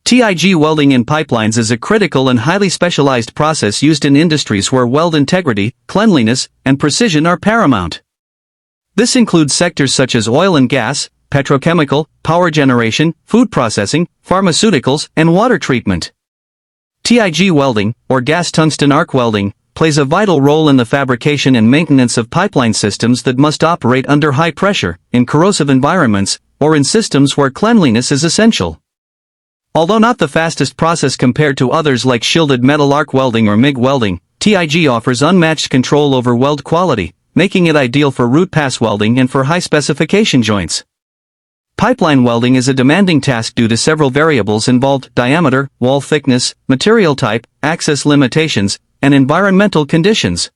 TIG welding in pipelines is a critical and highly specialized process used in industries where weld integrity, cleanliness, and precision are paramount. This includes sectors such as oil and gas, petrochemical, power generation, food processing, pharmaceuticals, and water treatment. TIG welding, or gas tungsten arc welding, plays a vital role in the fabrication and maintenance of pipeline systems that must operate under high pressure, in corrosive environments, or in systems where cleanliness is essential. Although not the fastest process compared to others like shielded metal arc welding or MIG welding, TIG offers unmatched control over weld quality, making it ideal for root pass welding and for high-specification joints. Pipeline welding is a demanding task due to several variables involved: diameter, wall thickness, material type, access limitations, and environmental conditions.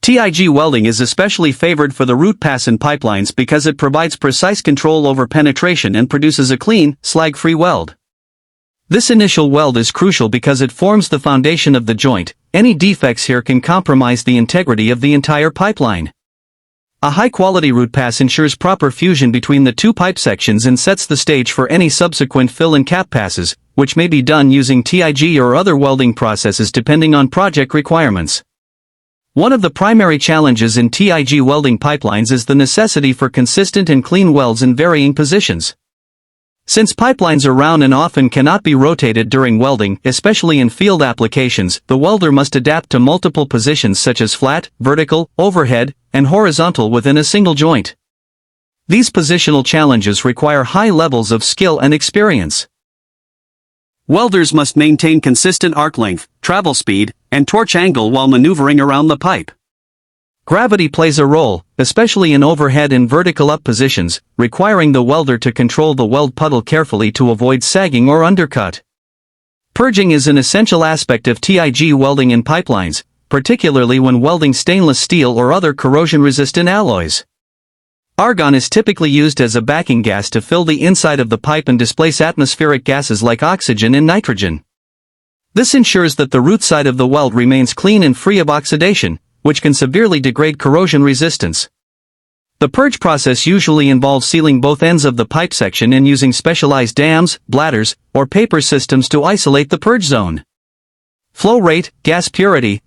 TIG welding is especially favored for the root pass in pipelines because it provides precise control over penetration and produces a clean, slag-free weld. This initial weld is crucial because it forms the foundation of the joint. Any defects here can compromise the integrity of the entire pipeline. A high-quality root pass ensures proper fusion between the two pipe sections and sets the stage for any subsequent fill and cap passes, which may be done using TIG or other welding processes depending on project requirements. One of the primary challenges in TIG welding pipelines is the necessity for consistent and clean welds in varying positions. Since pipelines are round and often cannot be rotated during welding, especially in field applications, the welder must adapt to multiple positions such as flat, vertical, overhead, and horizontal within a single joint. These positional challenges require high levels of skill and experience. Welders must maintain consistent arc length, travel speed, and torch angle while maneuvering around the pipe. Gravity plays a role, especially in overhead and vertical up positions, requiring the welder to control the weld puddle carefully to avoid sagging or undercut. Purging is an essential aspect of TIG welding in pipelines, particularly when welding stainless steel or other corrosion-resistant alloys. Argon is typically used as a backing gas to fill the inside of the pipe and displace atmospheric gases like oxygen and nitrogen. This ensures that the root side of the weld remains clean and free of oxidation, which can severely degrade corrosion resistance. The purge process usually involves sealing both ends of the pipe section and using specialized dams, bladders, or paper systems to isolate the purge zone. Flow rate, gas purity,